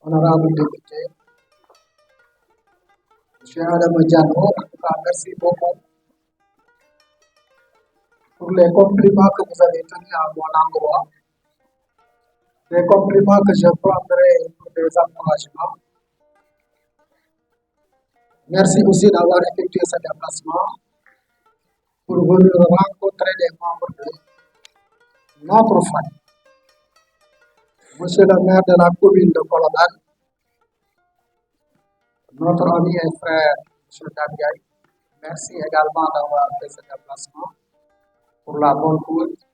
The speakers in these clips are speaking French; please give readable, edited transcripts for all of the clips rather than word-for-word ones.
honorable député, M. Adam Diallo, en tout cas, merci beaucoup pour les compliments que vous avez tenus à mon endroit, des compliments que je prendrai pour des encouragements. Merci aussi d'avoir effectué ce déplacement pour venir rencontrer les membres de notre famille. Monsieur le maire de la commune de Colobane, notre ami et frère, M. Dabiaï, merci également d'avoir fait ce déplacement pour la bonne cause.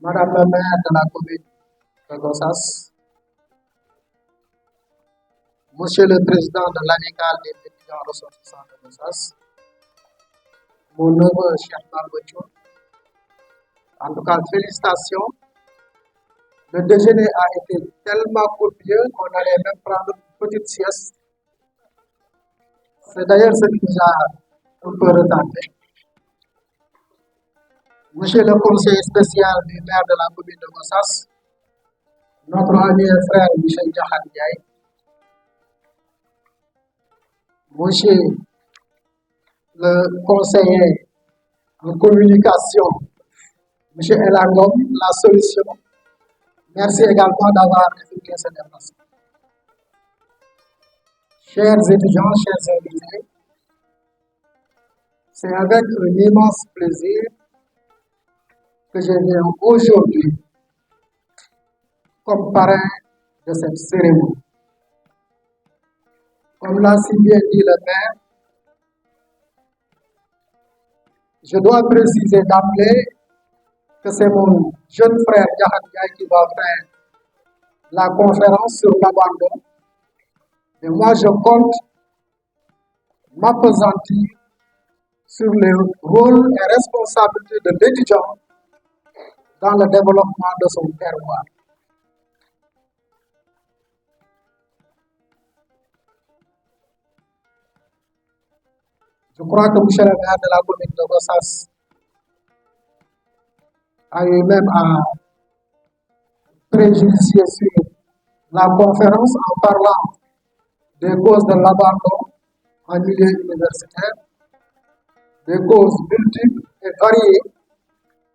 Madame la maire de la commune de Gossas, Monsieur le président de l'amicale des étudiants ressortissants de Gossas, mon neveu Cheikh Malbocho, en tout cas, félicitations. Le déjeuner a été tellement copieux qu'on allait même prendre une petite sieste. C'est d'ailleurs ce qui nous a un peu retardé. Monsieur le conseiller spécial du maire de la commune de Gossas, notre ami et frère Michel Diakhar Ndiaye, monsieur le conseiller en communication, monsieur Elangom, la solution. Merci également d'avoir effectué ce déplacement. Chers étudiants, chers invités, c'est avec un immense plaisir que je viens aujourd'hui comme parrain de cette cérémonie. Comme l'a si bien dit le maire, je dois préciser d'emblée que c'est mon jeune frère Diakhar Ndiaye qui va faire la conférence sur l'abandon. Et moi, je compte m'appesantir sur les rôles et responsabilités de l'étudiant dans le développement de son terroir. Je crois que M. le maire de la commune de Gossas a eu même à préjudicier sur la conférence en parlant des causes de l'abandon en milieu universitaire, des causes multiples et variées,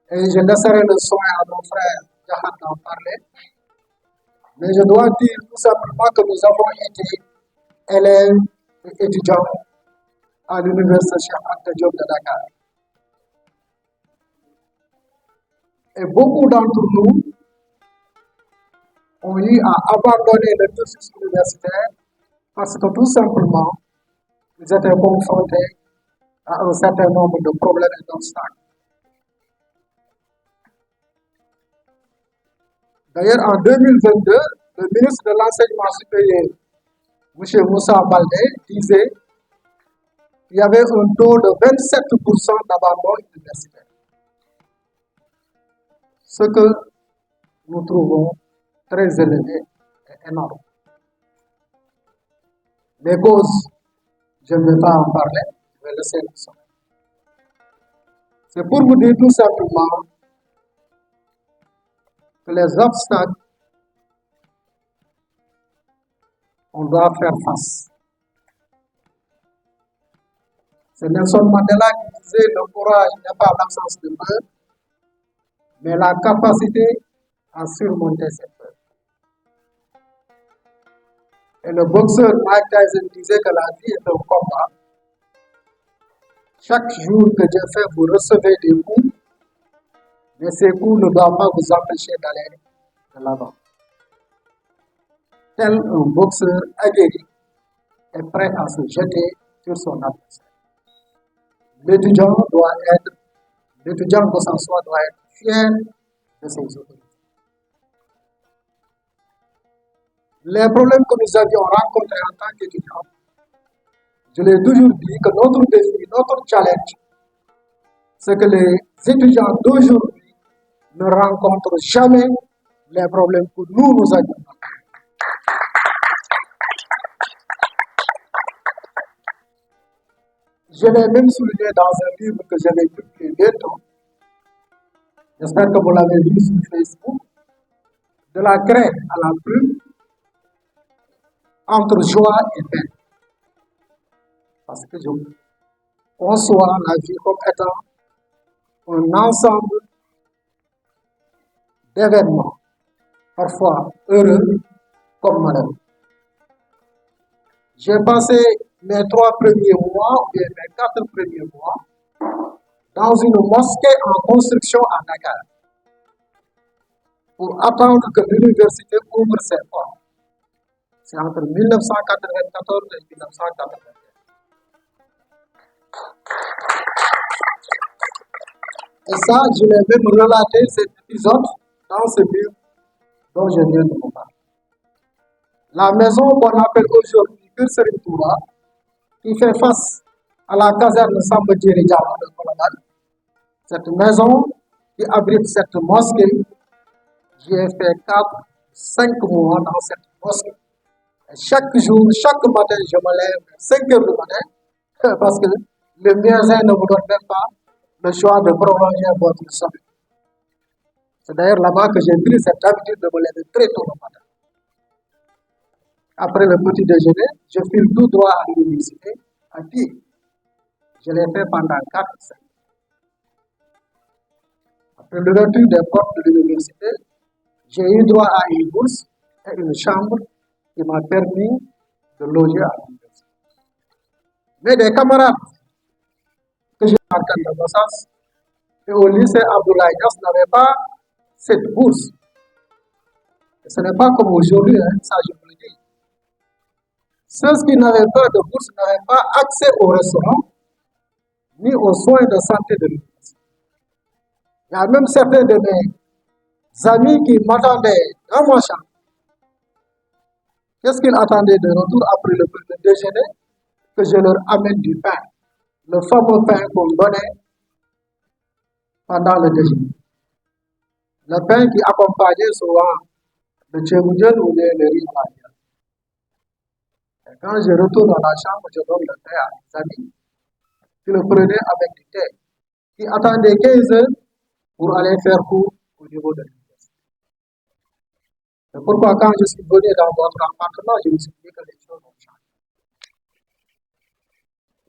et je laisserai le soin à mon frère Diakhar d'en parler. Mais je dois dire tout simplement que nous avons été élèves et étudiants à l'université Cheikh Anta Diop de Dakar. Et beaucoup d'entre nous ont eu à abandonner le cursus universitaire parce que tout simplement, ils étaient confrontés à un certain nombre de problèmes et d'obstacles. D'ailleurs, en 2022, le ministre de l'Enseignement supérieur, M. Moussa Baldé, disait qu'il y avait un taux de 27% d'abandon universitaire. Ce que nous trouvons très élevé et énorme. Les causes, je ne vais pas en parler, je vais laisser le son. C'est pour vous dire tout simplement que les obstacles, on doit faire face. C'est Nelson Mandela qui disait le courage n'est pas l'absence de peur, mais la capacité à surmonter cette peur. Et le boxeur Mike Tyson disait que la vie est un combat. Chaque jour que Dieu fait, vous recevez des coups, mais ces coups ne doivent pas vous empêcher d'aller de l'avant. Tel un boxeur aguerri est prêt à se jeter sur son adversaire. L'étudiant de son soi doit être fier de ses autorités. Les problèmes que nous avions rencontrés en tant qu'étudiants, je l'ai toujours dit que notre défi, notre challenge, c'est que les étudiants d'aujourd'hui ne rencontrent jamais les problèmes que nous avions. Je l'ai même souligné dans un livre que je vais publier bientôt. J'espère que vous l'avez vu sur Facebook. de la craie à la plume, entre joie et peine. Parce que je conçois la vie comme étant un ensemble d'événements, parfois heureux comme malheureux. J'ai passé mes 3 premiers mois, ou bien mes 4 premiers mois, dans une mosquée en construction à Dakar, pour attendre que l'université ouvre ses portes. C'est entre 1994 et 1995. Et ça, je vais même relater cet épisode dans ce livre dont je viens de vous parler. La maison qu'on appelle aujourd'hui Serine Touba, qui fait face à la caserne Samba Diéry Diallo de Colobane, cette maison qui abrite cette mosquée, j'ai fait 5 mois dans cette mosquée. Et chaque jour, chaque matin, je me lève à 5 heures du matin, parce que le médecin ne vous donne même pas le choix de prolonger votre sommeil. C'est d'ailleurs là-bas que j'ai pris cette habitude de me lever très tôt le matin. Après le petit déjeuner, je file tout droit à l'université, à pied. Je l'ai fait pendant 4 semaines. Après l'ouverture des portes de l'université, j'ai eu droit à une bourse et une chambre qui m'a permis de loger à l'université. Mais des camarades que j'ai rencontrés dans Gossas et au lycée Abdoulaye Niasse n'avaient pas cette bourse. Et ce n'est pas comme aujourd'hui, ça je vous le dis. Ceux qui n'avaient pas de bourse n'avaient pas accès au restaurant ni aux soins de santé de l'université. Il y a même certains de mes amis qui m'attendaient dans ma chambre. Qu'est-ce qu'ils attendaient de retour après le petit déjeuner? Que je leur amène du pain, le fameux pain qu'on donnait pendant le déjeuner. Le pain qui accompagnait souvent le tchéboudjen ou le riz à la viande. Et quand je retourne dans la chambre, je donne le thé à mes amis qui le prenaient avec du thé, qui attendaient 15 heures pour aller faire cours au niveau de l'université. Et pourquoi quand je suis venu dans votre appartement, je me suis dit que les choses ont changé.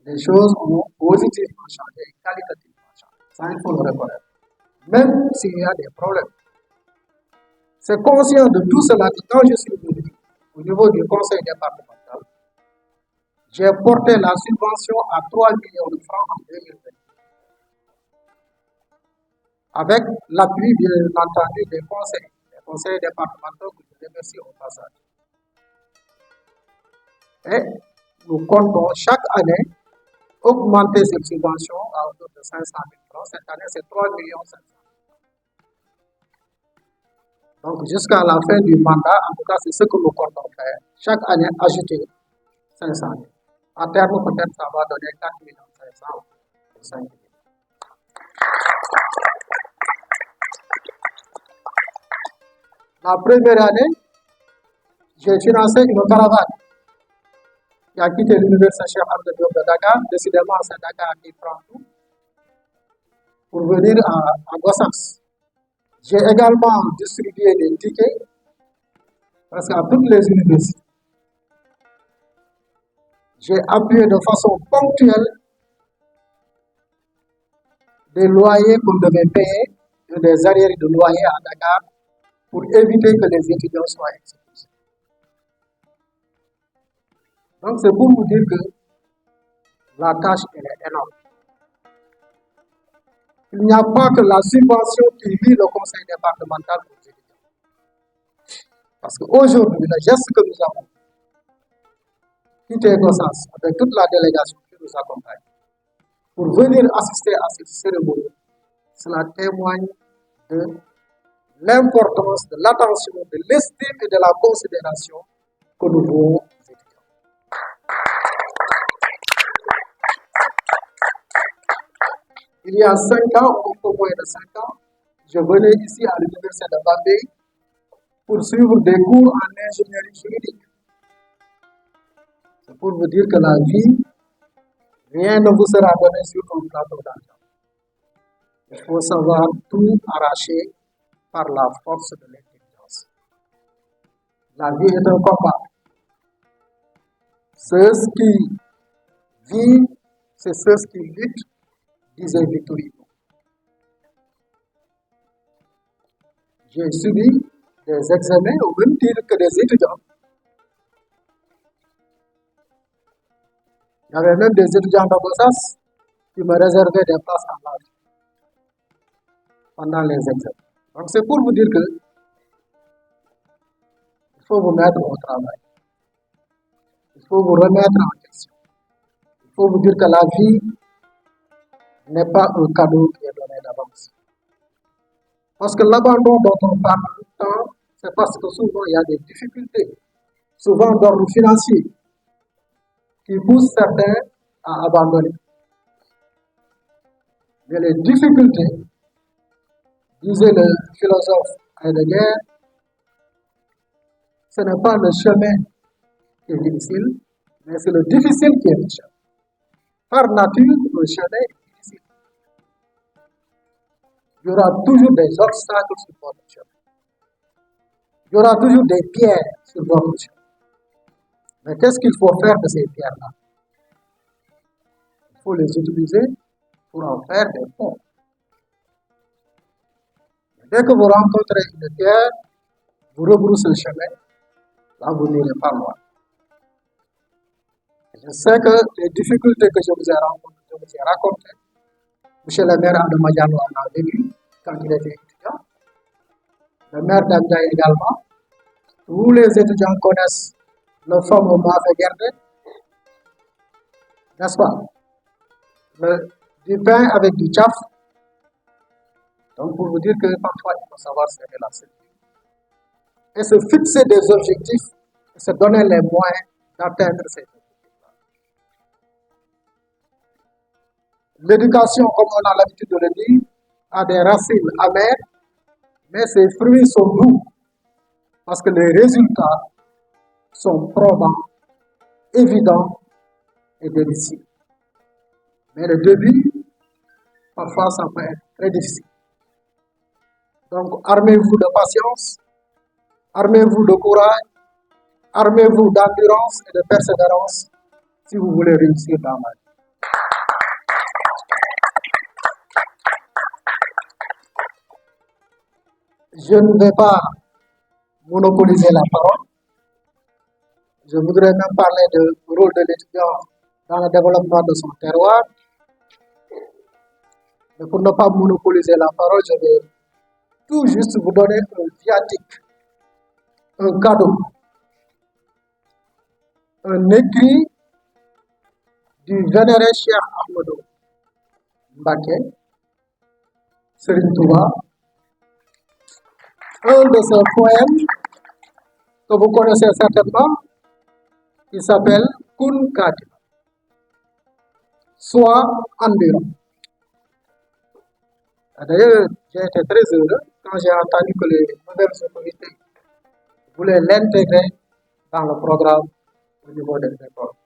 Les choses ont positivement changé et qualitativement changé. Ça, il faut le reconnaître. Même s'il y a des problèmes. C'est conscient de tout cela que quand je suis venu au niveau du conseil départemental, j'ai porté la subvention à 3 millions de francs en 2020. Avec l'appui, bien entendu, des conseils départementaux que je remercie au passage. Et nous comptons chaque année augmenter cette subvention à hauteur de 500 000 francs. Cette année, c'est 3 500 000. Donc, jusqu'à la fin du mandat, en tout cas, c'est ce que nous comptons faire. Chaque année, ajouter 500 000. À terme, peut-être, ça va donner 4 500 000 et 5 000. La première année, j'ai financé une caravane qui a quitté l'université Cheikh Anta Diop de Dakar. Décidément, c'est Dakar qui prend tout pour venir à Gossas. J'ai également distribué des tickets presque à toutes les universités. J'ai appuyé de façon ponctuelle des loyers qu'on devait payer et des arriérés de loyers à Dakar pour éviter que les étudiants soient exposés. Donc, c'est pour vous dire que la tâche, elle est énorme. Il n'y a pas que la subvention qui lie le conseil départemental aux étudiants. Parce qu'aujourd'hui, le geste que nous avons quitté Gossas avec toute la délégation qui nous accompagne pour venir assister à cette cérémonie, cela témoigne de l'importance, de l'attention, de l'estime et de la considération que nous devons aux étudiants. Il y a 5 ans, ou un peu moins de 5 ans, je venais ici à l'université de Bambey pour suivre des cours en ingénierie juridique. C'est pour vous dire que la vie, rien ne vous sera donné sur un plateau d'argent. Il faut savoir tout arracher par la force de l'intelligence. La vie est un combat. Ceux qui vivent, c'est ceux qui luttent, disait Victor Hugo. J'ai subi des examens au même titre que des étudiants. Il y avait même des étudiants de Bossas qui me réservaient des places en live pendant les examens. Donc c'est pour vous dire que il faut vous mettre au travail. Il faut vous remettre en question. Il faut vous dire que la vie n'est pas un cadeau qui est donné d'avance. Parce que l'abandon dont on parle tout le temps, c'est parce que souvent il y a des difficultés, souvent d'ordre financier, qui poussent certains à abandonner. Mais les difficultés, disait le philosophe Heidegger, ce n'est pas le chemin qui est difficile, mais c'est le difficile qui est le chemin. Par nature, le chemin est difficile. Il y aura toujours des obstacles sur votre chemin. Il y aura toujours des pierres sur votre chemin. Mais qu'est-ce qu'il faut faire de ces pierres-là? Il faut les utiliser pour en faire des ponts. Dès que vous rencontrez une pierre, vous rebroussez le chemin, là vous n'irez pas loin. Je sais que les difficultés que je vous ai racontées, M. le maire Adamadiano en a vécu quand il était étudiant. Le maire d'Abdia également. Tous les étudiants connaissent le fameux Mafé Gerdé, n'est-ce pas? Du pain avec du tchaf. Donc pour vous dire que parfois il faut savoir serrer la ceinture. Et se fixer des objectifs et se donner les moyens d'atteindre ces objectifs. L'éducation, comme on a l'habitude de le dire, a des racines amères, mais ses fruits sont doux, parce que les résultats sont probants, évidents et délicieux. Mais le début, parfois, ça peut être très difficile. Donc, armez-vous de patience, armez-vous de courage, armez-vous d'endurance et de persévérance si vous voulez réussir dans la vie. Je ne vais pas monopoliser la parole. Je voudrais même parler du rôle de l'étudiant dans le développement de son terroir. Mais pour ne pas monopoliser la parole, je vais tout juste vous donner un viatique, un cadeau, un écrit du vénéré Cheikh Ahmadou Mbacké, Serigne Touba, un de ses poèmes que vous connaissez certainement, qui s'appelle Kun Katima, soit endurant. D'ailleurs, j'ai été très heureux quand j'ai entendu que les nouvelles autorités voulaient l'intégrer dans le programme au niveau des écoles.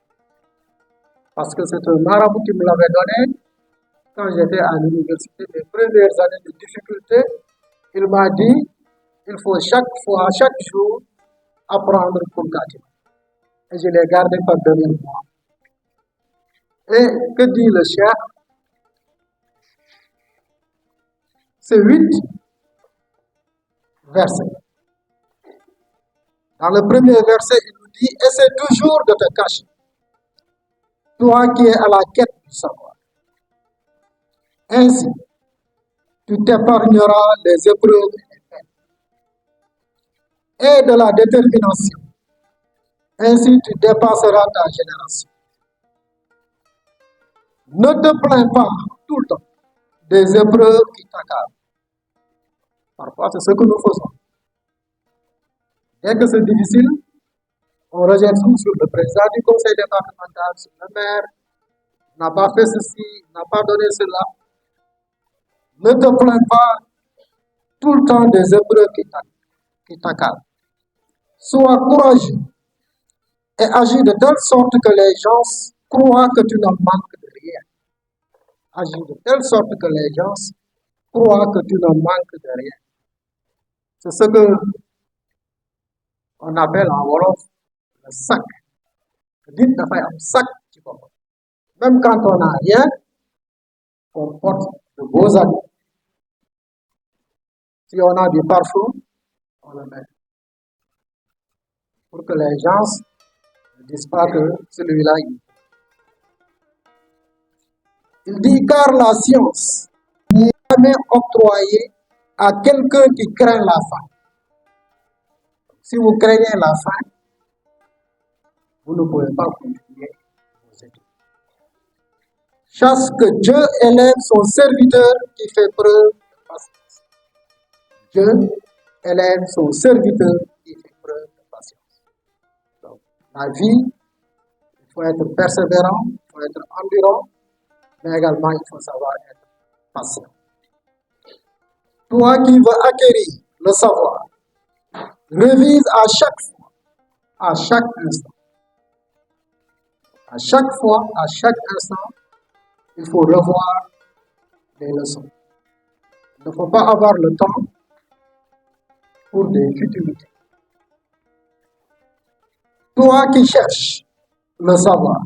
Parce que c'est un marabout qui me l'avait donné quand j'étais à l'université, mes premières années de difficulté. Il m'a dit, il faut chaque jour, apprendre Kun Katima. Et je l'ai gardé par derrière moi. Et que dit le chef? C'est 8 versets. Dans le premier verset, il nous dit, essaie toujours de te cacher, toi qui es à la quête du savoir. Ainsi, tu t'épargneras les épreuves et les peines, et de la détermination. Ainsi, tu dépasseras ta génération. Ne te plains pas tout le temps des épreuves qui t'accablent. Parfois, c'est ce que nous faisons. Dès que c'est difficile, on rejette tout sur le président du conseil départemental, sur le maire, n'a pas fait ceci, n'a pas donné cela. Ne te plains pas tout le temps des épreuves qui t'accablent. Sois courageux et agis de telle sorte que les gens croient que tu ne manques de rien. Agis de telle sorte que les gens croient que tu ne manques de rien. C'est ce que On appelle en Wolof le sac. Dites dafay am sac ci boppam. Même quand on n'a rien, on porte de beaux habits. Si on a du parfum, on le met. Pour que les gens ne disent pas que celui-là, il dit car la science n'est jamais octroyée à quelqu'un qui craint la faim. Si vous craignez la faim, vous ne pouvez pas continuer vos études. Chaque Dieu élève son serviteur qui fait preuve de patience. Dieu élève son serviteur qui fait preuve de patience. Donc, la vie, il faut être persévérant, il faut être endurant, mais également il faut savoir être patient. Toi qui veux acquérir le savoir, révise à chaque fois, à chaque instant. À chaque fois, à chaque instant, il faut revoir les leçons. Il ne faut pas avoir le temps pour des futilités. Toi qui cherches le savoir,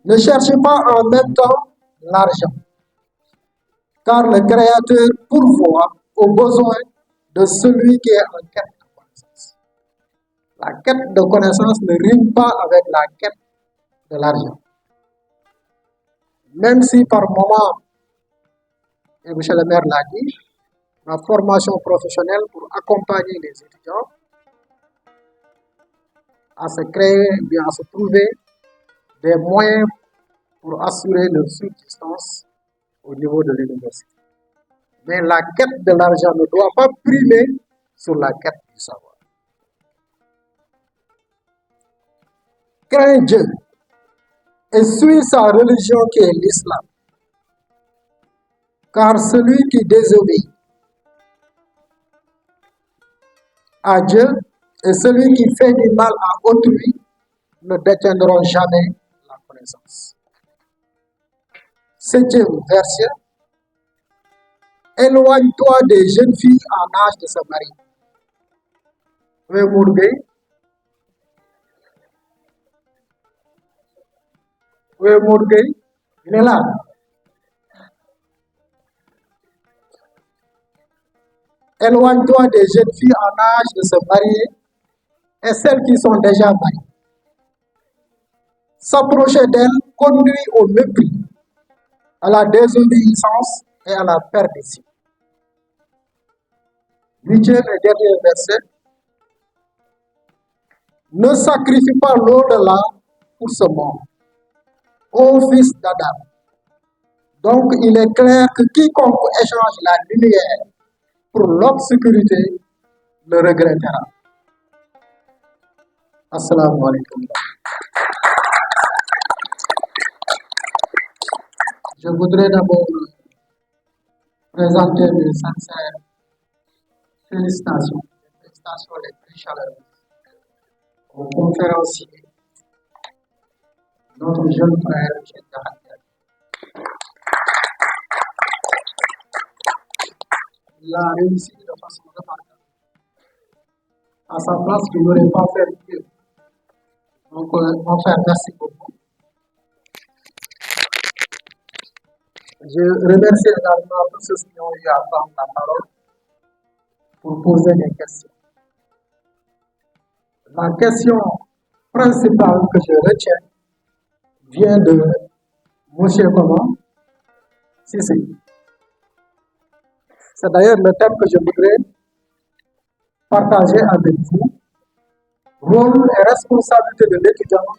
ne cherche pas en même temps l'argent, car le Créateur pourvoit aux besoins de celui qui est en quête de connaissance. La quête de connaissance ne rime pas avec la quête de l'argent. Même si par moment, et M. le maire l'a dit, la formation professionnelle pour accompagner les étudiants à se créer, bien à se trouver des moyens pour assurer leur subsistance au niveau de l'université. Mais la quête de l'argent ne doit pas primer sur la quête du savoir. Crains Dieu et suis sa religion qui est l'islam. Car celui qui désobéit à Dieu et celui qui fait du mal à autrui ne détiendront jamais la connaissance. 7e verset. Éloigne-toi des jeunes filles en âge de se marier. Oui, Mourgué. Oui, Mourgué. Il est là. Éloigne-toi des jeunes filles en âge de se marier et celles qui sont déjà mariées. S'approcher d'elles conduit au mépris, à la désobéissance et à la perdition. 8e et dernier verset. Ne sacrifie pas l'au-delà pour ce monde, ô fils d'Adam. Donc il est clair que quiconque échange la lumière pour l'obscurité le regrettera. Assalamu alaikum. Je voudrais d'abord présenter mes sincères félicitations les plus chaleureuses au conférencier, notre jeune frère, M. Diakhaté. Il a réussi de façon remarquable. À sa place, il n'aurait pas fait mieux. Donc, mon frère, merci beaucoup. Je remercie également tous ceux qui ont eu à prendre la parole pour poser des questions. La question principale que je retiens vient de M. Comment Sissi. C'est d'ailleurs le thème que je voudrais partager avec vous. Rôle et responsabilité de l'étudiant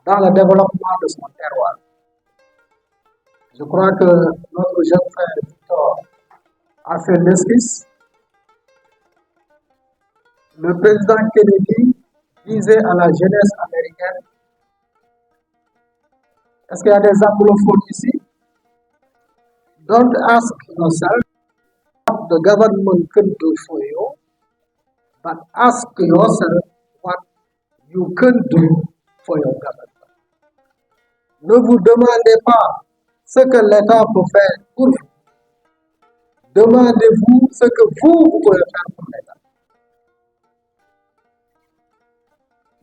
dans le développement de son terroir. Je crois que notre jeune frère Victor a fait l'esquisse. Le président Kennedy disait à la jeunesse américaine, est-ce qu'il y a des anglophones ici? Don't ask yourself what the government can do for you, but ask yourself what you can do for your government. Ne vous demandez pas ce que l'État peut faire pour vous. Demandez-vous ce que vous pouvez faire pour l'État.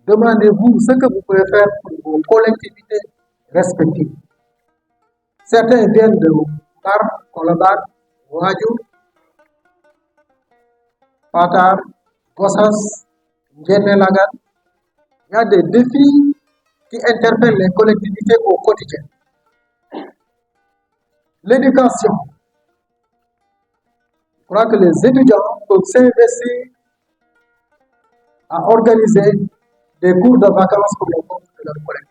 Demandez-vous ce que vous pouvez faire pour vos collectivités respectives. Certains viennent de Bar, Kolabar, Wajou, Patar, Gossas, Lagan. Il y a des défis qui interpellent les collectivités au quotidien. L'éducation. Je crois que les étudiants peuvent s'investir à organiser des cours de vacances pour les membres de leur collègue.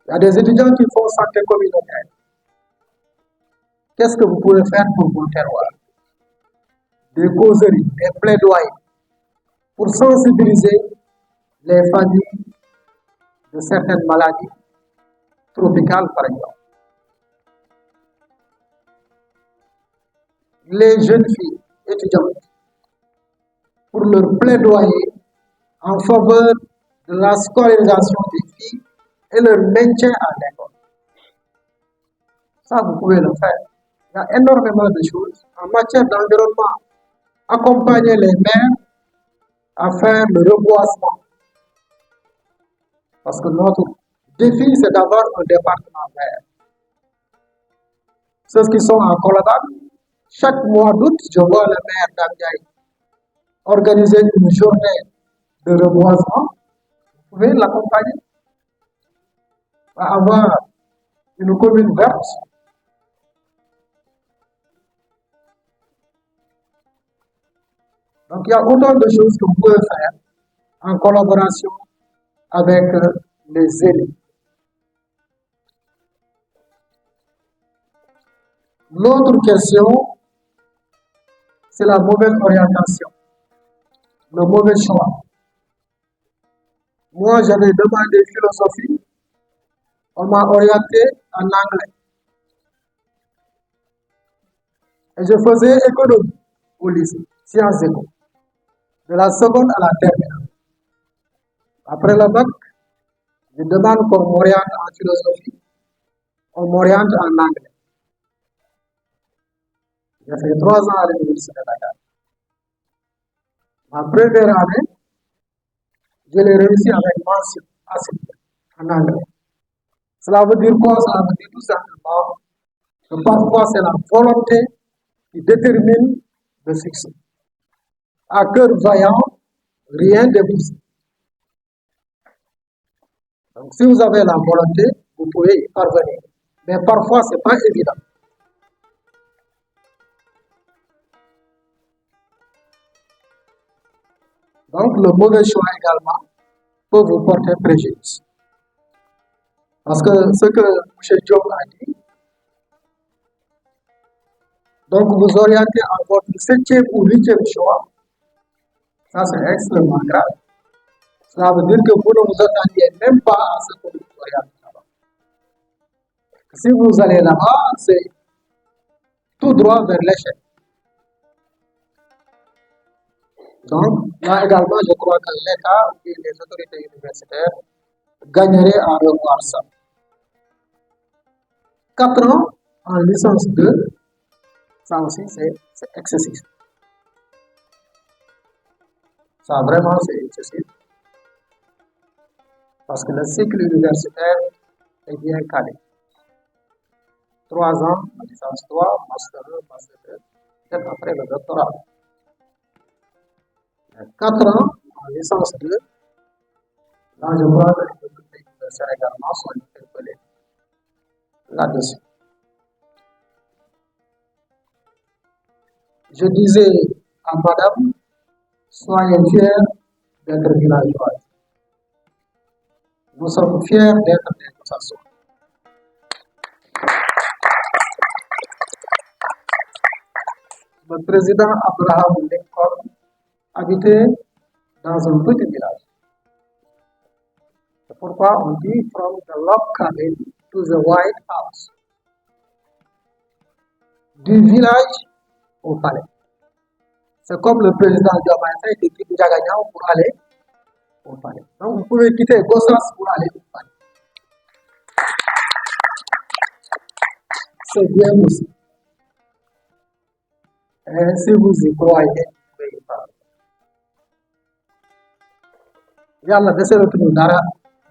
Il y a des étudiants qui font santé communautaire. Qu'est-ce que vous pouvez faire pour vos terroirs? Des causeries, des plaidoyers pour sensibiliser les familles de certaines maladies tropicales, par exemple. Les jeunes filles étudiantes, pour leur plaidoyer en faveur de la scolarisation des filles et leur maintien à l'école. Ça, vous pouvez le faire. Il y a énormément de choses en matière d'environnement. Accompagner les maires à faire le reboisement. Parce que notre défi, c'est d'avoir un département vert. Ceux qui sont en Colobane, chaque mois d'août, je vois le maire d'Abdiaï organiser une journée de reboisement. Vous pouvez l'accompagner à avoir une commune verte. Donc, il y a autant de choses que vous pouvez faire en collaboration avec les élus. L'autre question, c'est la mauvaise orientation, le mauvais choix. Moi, j'avais demandé philosophie, on m'a orienté en anglais. Et je faisais économie au lycée, sciences éco, de la seconde à la terminale. Après le bac, je demande qu'on m'oriente en philosophie, on m'oriente en anglais. J'ai fait 3 ans à l'université de Dakar. Ma première année, je l'ai réussi avec mention en anglais. Cela veut dire quoi? Cela veut dire tout simplement que parfois c'est la volonté qui détermine le succès. À cœur vaillant, rien d'épousé. Donc si vous avez la volonté, vous pouvez y parvenir. Mais parfois, ce n'est pas évident. Donc le mauvais choix également peut vous porter préjudice. Parce que ce que M. Diop a dit, donc vous orientez en votre 7e ou 8e choix, ça c'est extrêmement grave. Cela veut dire que vous ne vous attendiez même pas à ce que vous orientez là-bas. Si vous allez là-bas, c'est tout droit vers l'échec. Donc, là également, je crois que l'État et les autorités universitaires gagneraient à revoir ça. 4 ans en licence 2, ça aussi c'est excessif. Ça vraiment c'est excessif. Parce que le cycle universitaire est bien calé. 3 ans en licence 3, master 1, master 2, peut-être après le doctorat. 4 ans en licence 2, là je crois que les autorités universitaires également sont interpellées là-dessus. Je disais à madame, soyez fiers d'être villageois. Nous sommes fiers d'être des Kosasso. Le président Abraham Lincoln habitait dans un petit village. C'est pourquoi on dit from the log cabin to the White House. Du village au palais. C'est comme le président Diomaye Faye qui quitte Diaganiao pour aller au palais. Donc vous pouvez quitter Gossas pour aller au palais. C'est bien aussi. Et si vous y croyez, vous pouvez y parler. yàlla desalatuñu dara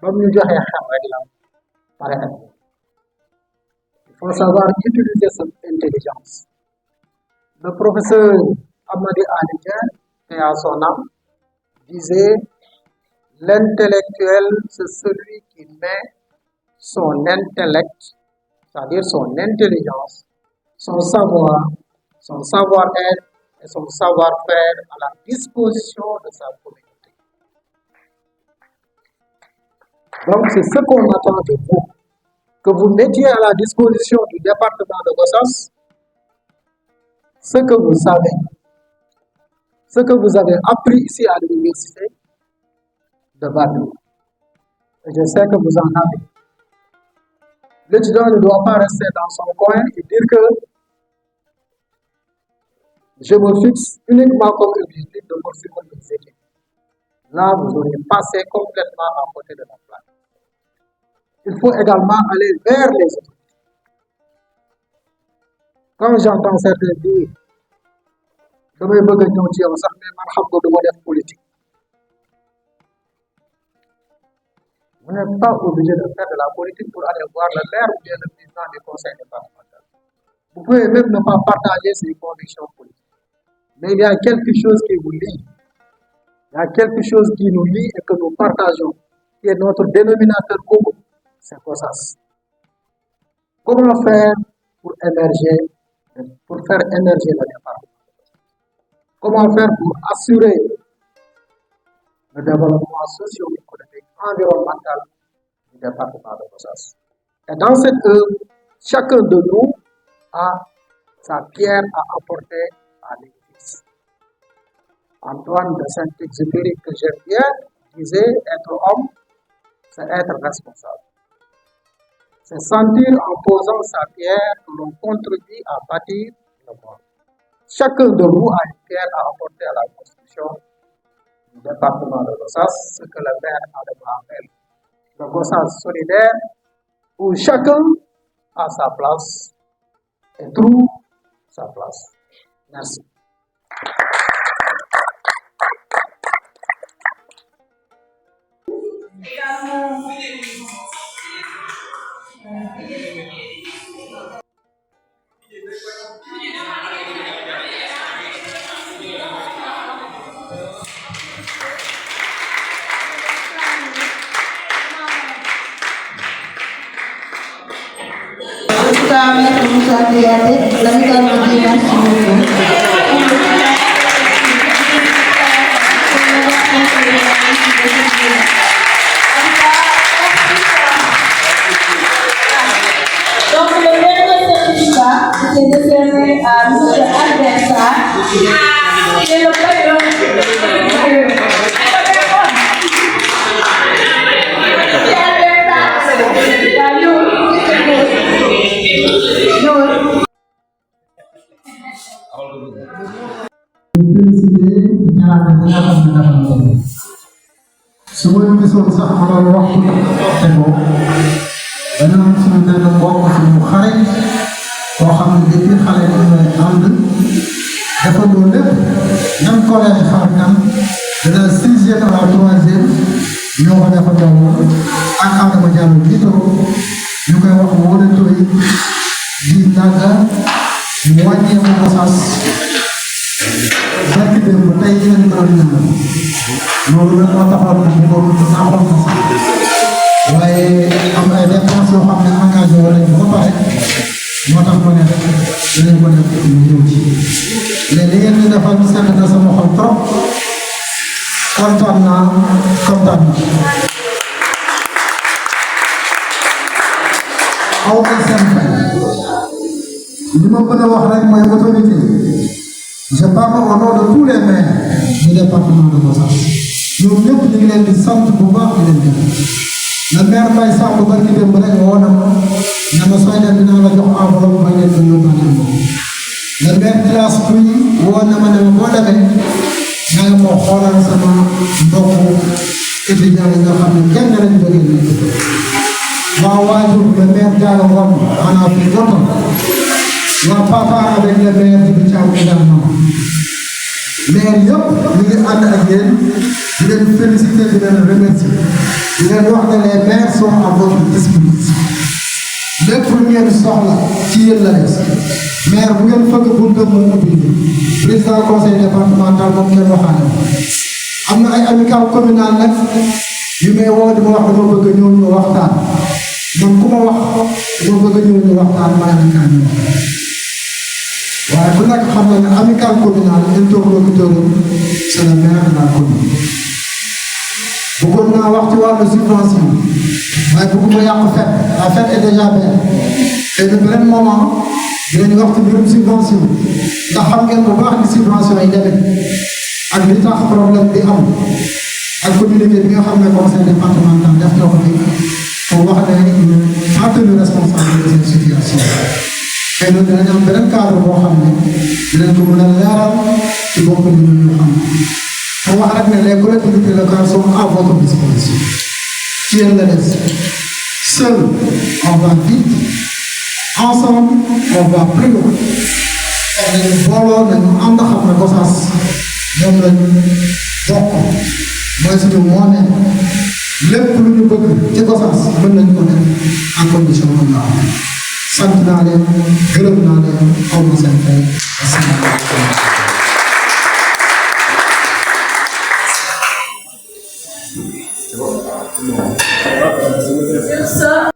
ba mu ñu joxee xel rek la pare ak il faut savoir utiliser cette intelligence. Le professeur Amady Ali Dieng, paix à son âme, disait l'intellectuel c'est celui qui met son intellect, c'est-à-dire son intelligence, son savoir, son savoir-être et son savoir-faire à la disposition de sa communauté. Donc c'est ce qu'on attend de vous, que vous mettiez à la disposition du département de Gossas ce que vous savez, ce que vous avez appris ici à l'université de Badou. Et je sais que vous en avez. L'étudiant ne doit pas rester dans son coin et dire que je me fixe uniquement comme objectif de poursuivre mes études. Là, vous aurez passé complètement à côté de la plaque. Il faut également aller vers les autres. Quand j'entends certains dire damay bëgg a ñëw ci yow sax mais man xam nga du ma def politique. Vous n'êtes pas obligé de faire de la politique pour aller voir le maire ou bien le président du conseil départemental. Vous pouvez même ne pas partager ses convictions politiques. Mais il y a quelque chose qui vous lie. Il y a quelque chose qui nous lie et que nous partageons, qui est notre dénominateur commun, c'est Gossas. Comment faire pour émerger, pour faire émerger le département? Comment faire pour assurer le développement socio-économique, environnemental du département de Gossas? Et dans cette œuvre, chacun de nous a sa pierre à apporter à l'édifice. Antoine de Saint-Exupéry, que j'aime bien, disait être homme, c'est être responsable. C'est sentir en posant sa pierre que l'on contribue à bâtir le monde. Chacun de vous a une pierre à apporter à la construction du département de Gossas, ce que le maire Adama appelle le Gossas solidaire, où chacun a sa place et trouve sa place. Merci. Donc le dernier certificat c'est décerné à M. Albert Sarr, qui est le président su ma gisoon sax ma doon wax te ko dana am suñu benn mbokk suñu xarit koo xam ne depuis xale yi ñooy ànd defandoo lépp même collège Farkan de la 6e à la 3e ñoo ko defandoo ak Adama Diallo jiitoo ñu koy wax wóole toy di nagga mu wàññeeku Gossas barki démb tey lañ ko doon ñaan loolu la moo taxoon nag ñu doon naaxoon na sax waaye am ay dépenses yoo xam ne engagé wala ñu ba pare moo tax ma ne rek dinañ ko def ñu ñëw ci mais li ngeen di defal sedd na sama xol trop kontaan naa aw ma seen fay li ma mën a wax rek mooy autorité je parle au nom de tous les maires du département de Gossas ñoom ñëpp ñu ngi leen di sant bu baax di leen gërëm le maire Mbaye Samb barki démb rek woo na ma ne ma sooy dem dinaa la jox enveloppe ba ngeen ko yóbbaale moom le maire classe Pouy woo na ma ne ma boo demee nga ne moo xoolal sama mbokku étudiants yi nga xam ne kenn lañ jógee nekk waa waajur le maire Diallo Ngom maanaam fi jotoon waa papa avec le maire Djibi Thiam également maire yëpp ñu ngi ànd ak yéen di leen féliciter di leen remercier di leen wax ne les maires sont à votre disposition lépp lu ngeen soxla ci yéen la des maire bu ngeen fëgg buntam moom ubbi président conseil départemental moom ngeen waxaale am na ay amical communal nag yu may woo di ma wax dama bëgg ñëw ñu waxtaan man ku ma wax dama bëgg ñëw ñu waxtaan maa ngi kaa ñëw waaye ku nekk xam na ne amical communal interlocuteur c'est le maire de la commune bëggoon naa wax ci wàllu subvention waaye bëgguma yàq fête la fête est déjà belle et de beneen moment dinañ wax ci mbirum subvention ndax xam ngeen bu baax ni subvention yi demee ak li tax problème bi am ak communiqué bi nga xam ne conseil départemental def na ko fi pour wax ne ñu fàttali responsable de cette situation xëy na dinañ am beneen cadre boo xam ne dinañ ko mën a leeral ci bopp nit ñi ñu xam pour wax rek ne les collectivités locales sont à votre disposition ci yéen la des seul on va vite ensemble on va plus loin kon nañu booloo nañu ànd xam ne Gossas ñoom lañu bokk mooy suñu moomeel lépp lu ñu bëgg ci Gossas mën nañu ko def en condition am la sant naa leen gërëm naa leen xaw ma seen fay Sur ce,